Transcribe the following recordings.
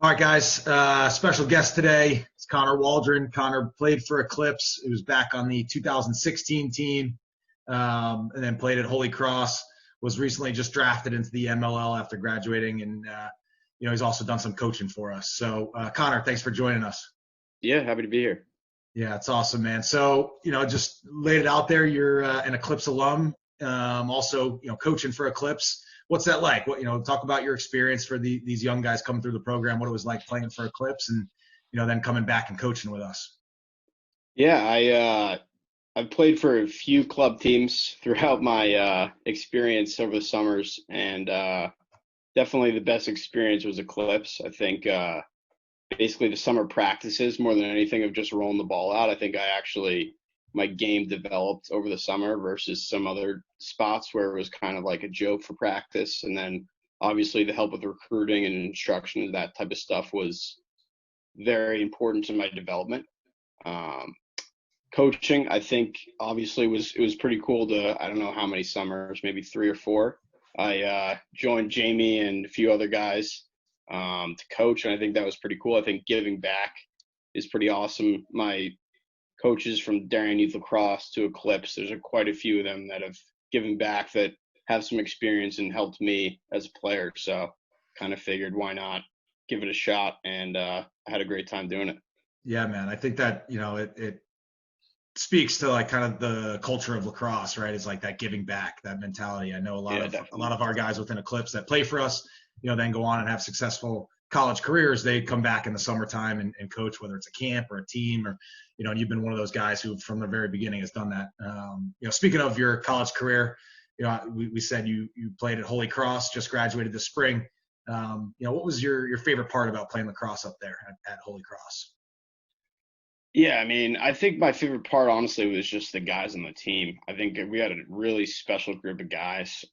All right, guys. Special guest today is Connor Waldron. Connor played for Eclipse. He was back on the 2016 team, and then played at Holy Cross. Was recently just drafted into the MLL after graduating, and he's also done some coaching for us. So, Connor, thanks for joining us. Yeah, happy to be here. Yeah, it's awesome, man. So, just laid it out there. You're an Eclipse alum, also, coaching for Eclipse. What's that like? Talk about your experience for these young guys coming through the program, what it was like playing for Eclipse and, then coming back and coaching with us. Yeah, I've played for a few club teams throughout my experience over the summers, and definitely the best experience was Eclipse. I think basically the summer practices more than anything of just rolling the ball out. I think my game developed over the summer versus some other spots where it was kind of like a joke for practice. And then obviously the help with recruiting and instruction and that type of stuff was very important to my development. Coaching, I think obviously it was pretty cool I don't know how many summers, maybe 3 or 4. I joined Jamie and a few other guys to coach, and I think that was pretty cool. I think giving back is pretty awesome. My coaches from Darien Youth Lacrosse to Eclipse, there's quite a few of them that have given back that have some experience and helped me as a player. So kind of figured why not give it a shot, and I had a great time doing it. Yeah, man. I think that, it speaks to like kind of the culture of lacrosse, right? It's like that giving back, that mentality. I know a lot of our guys within Eclipse that play for us, then go on and have successful college careers. They come back in the summertime and coach, whether it's a camp or a team, or and you've been one of those guys who from the very beginning has done that. Speaking of your college career, we said you played at Holy Cross, just graduated this spring. What was your favorite part about playing lacrosse up there at Holy Cross? Yeah, I mean, I think my favorite part, honestly, was just the guys on the team. I think we had a really special group of guys.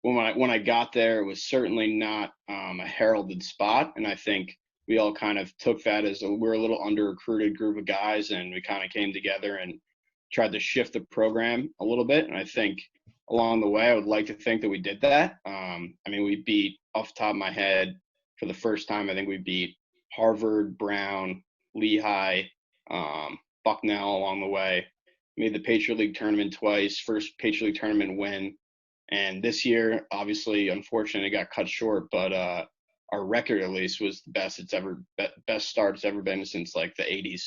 When I got there, it was certainly not a heralded spot, and I think we all kind of took that as we're a little under-recruited group of guys, and we kind of came together and tried to shift the program a little bit. And I think along the way, I would like to think that we did that. We beat, off the top of my head, for the first time, I think we beat Harvard, Brown, Lehigh, Bucknell along the way. Made the Patriot League tournament twice, first Patriot League tournament win. And this year, obviously, unfortunately, it got cut short, but our record, at least, was the best start it's ever been since like the 80s.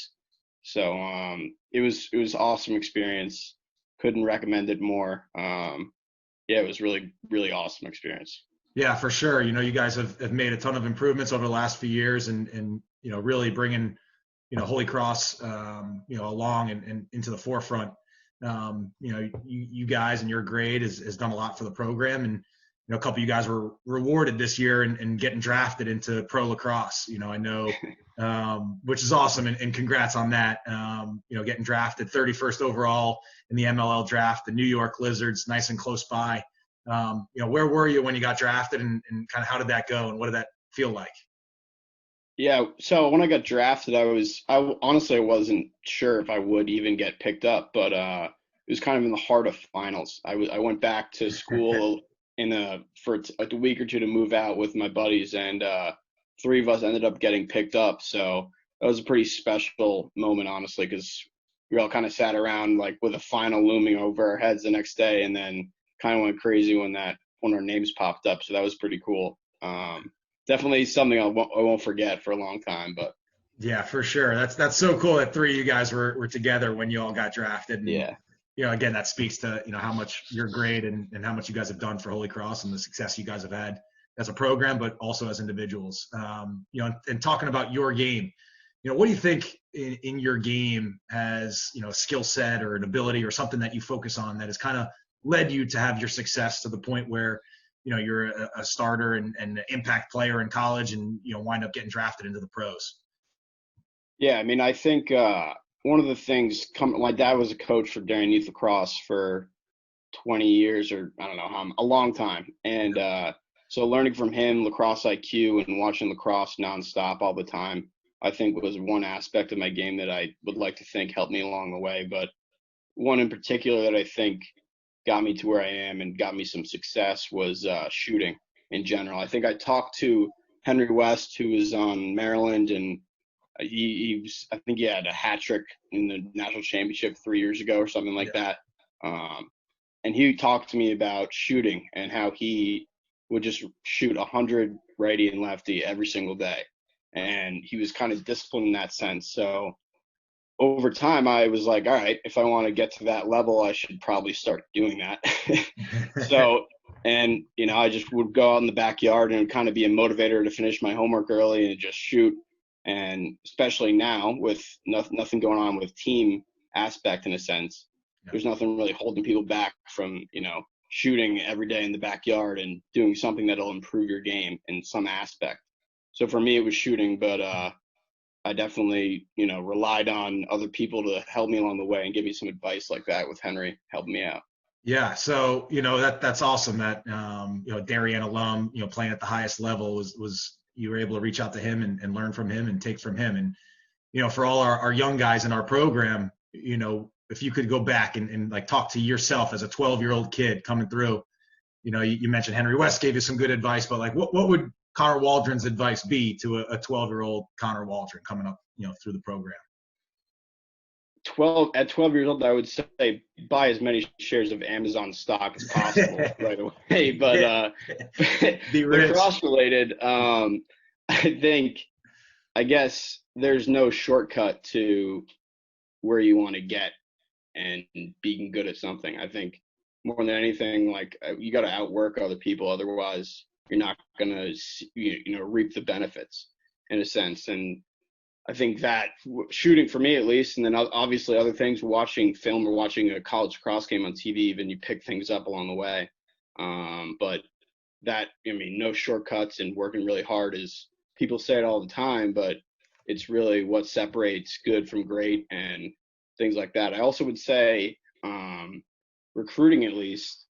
So it was awesome experience. Couldn't recommend it more. It was really, really awesome experience. Yeah, for sure. You guys have made a ton of improvements over the last few years, and really bringing Holy Cross along and into the forefront. You guys and your grade has done a lot for the program, and a couple of you guys were rewarded this year and getting drafted into pro lacrosse. I know, which is awesome, and congrats on that. Getting drafted 31st overall in the MLL draft, the New York Lizards, nice and close by. Where were you when you got drafted, and kind of how did that go, and what did that feel like? Yeah, so when I got drafted, I honestly wasn't sure if I would even get picked up, but it was kind of in the heart of finals. I went back to school for a week or two to move out with my buddies, and 3 of us ended up getting picked up. So that was a pretty special moment, honestly, because we all kind of sat around like with a final looming over our heads the next day, and then kind of went crazy when our names popped up. So that was pretty cool. Definitely something I won't forget for a long time. But yeah, for sure. That's so cool that 3 of you guys were together when you all got drafted. And, yeah. Again, that speaks to, how much you're great and how much you guys have done for Holy Cross and the success you guys have had as a program, but also as individuals. And talking about your game, what do you think in your game has, a skill set or an ability or something that you focus on that has kind of led you to have your success to the point where, you're a starter and an impact player in college and, wind up getting drafted into the pros? Yeah, I think one of the things, my dad was a coach for Darien Youth Lacrosse for 20 years, or I don't know, a long time. And so learning from him, lacrosse IQ, and watching lacrosse nonstop all the time, I think was one aspect of my game that I would like to think helped me along the way. But one in particular that I think got me to where I am and got me some success was shooting in general. I think I talked to Henry West, who was on Maryland, and I think he had a hat trick in the national championship 3 years ago or something like that. And he talked to me about shooting and how he would just shoot 100 righty and lefty every single day. And he was kind of disciplined in that sense. So over time, I was like, all right, if I want to get to that level, I should probably start doing that. So, and, I just would go out in the backyard and kind of be a motivator to finish my homework early and just shoot. And especially now with nothing going on with team aspect in a sense, there's nothing really holding people back from, shooting every day in the backyard and doing something that'll improve your game in some aspect. So for me, it was shooting, but I definitely, relied on other people to help me along the way and give me some advice like that with Henry helping me out. Yeah. So, that's awesome that, Darien Alum, playing at the highest level was you were able to reach out to him and learn from him and take from him. And, for all our young guys in our program, if you could go back and like talk to yourself as a 12-year-old kid coming through, you mentioned Henry West gave you some good advice, but like what would Connor Waldron's advice be to a 12-year-old Connor Waldron coming up, through the program? At 12 years old, I would say buy as many shares of Amazon stock as possible right away. But lacrosse related, I guess there's no shortcut to where you want to get and being good at something. I think more than anything, like you got to outwork other people. Otherwise, you're not going to, reap the benefits in a sense. And I think that shooting for me at least, and then obviously other things, watching film or watching a college lacrosse game on TV, even you pick things up along the way. But that, no shortcuts and working really hard is, people say it all the time, but it's really what separates good from great and things like that. I also would say recruiting, at least,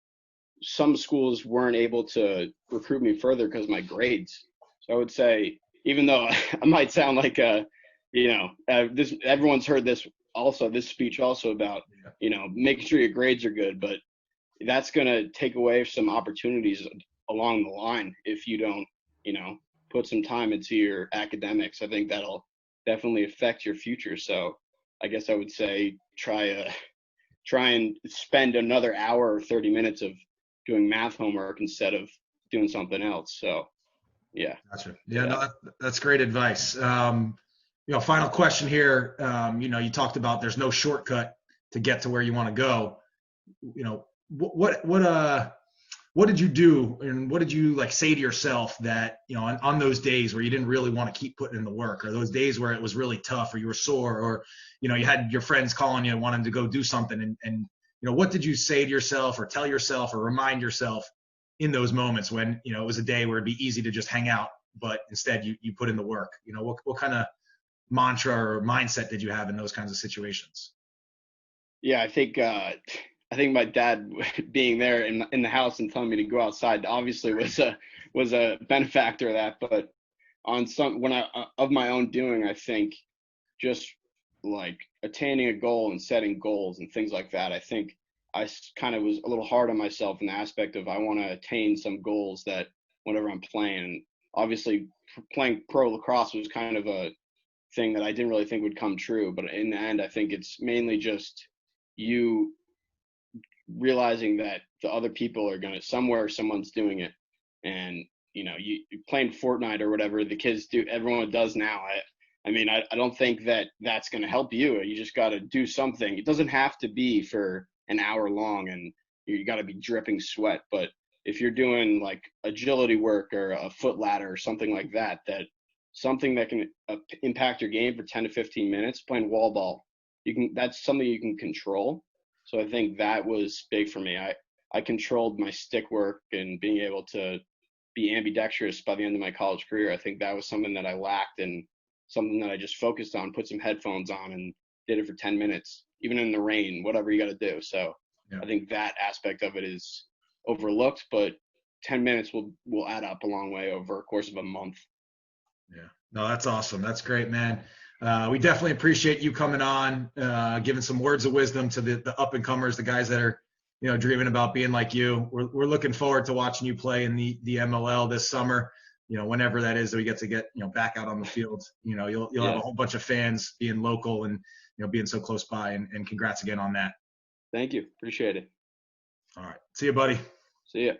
some schools weren't able to recruit me further because of my grades. So I would say, even though I might sound like everyone's heard this speech also about, making sure your grades are good, but that's going to take away some opportunities along the line if you don't, put some time into your academics. I think that'll definitely affect your future. So I guess I would say try and spend another hour or 30 minutes of doing math homework instead of doing something else. So, yeah. Gotcha. Yeah, no, that's great advice. Final question here. You talked about there's no shortcut to get to where you want to go. What did you do and what did you like say to yourself that, on those days where you didn't really want to keep putting in the work, or those days where it was really tough or you were sore, or, you had your friends calling you and wanting to go do something, and what did you say to yourself or tell yourself or remind yourself in those moments when, it was a day where it'd be easy to just hang out, but instead you put in the work? What kind of mantra or mindset did you have in those kinds of situations? Yeah, I think my dad being there in the house and telling me to go outside obviously was a benefactor of that. But on of my own doing, I think just like attaining a goal and setting goals and things like that, I think I kind of was a little hard on myself in the aspect of I want to attain some goals that whenever I'm playing. And obviously playing pro lacrosse was kind of a thing that I didn't really think would come true. But in the end, I think it's mainly just you realizing that the other people are going to someone's doing it. And, you playing Fortnite or whatever the kids do, everyone does now. I don't think that that's going to help you. You just got to do something. It doesn't have to be for an hour long and you got to be dripping sweat. But if you're doing like agility work or a foot ladder or something like that, something that can impact your game for 10 to 15 minutes, playing wall ball, that's something you can control. So I think that was big for me. I controlled my stick work and being able to be ambidextrous by the end of my college career. I think that was something that I lacked and something that I just focused on, put some headphones on and did it for 10 minutes, even in the rain, whatever you got to do. So yeah. I think that aspect of it is overlooked, but 10 minutes will add up a long way over a course of a month. Yeah, no, that's awesome. That's great, man. We definitely appreciate you coming on, giving some words of wisdom to the up and comers, the guys that are, dreaming about being like you. We're looking forward to watching you play in the MLL this summer. whenever that is that we get to get, back out on the field, you'll have a whole bunch of fans being local and, being so close by, and congrats again on that. Thank you. Appreciate it. All right. See you, buddy. See ya.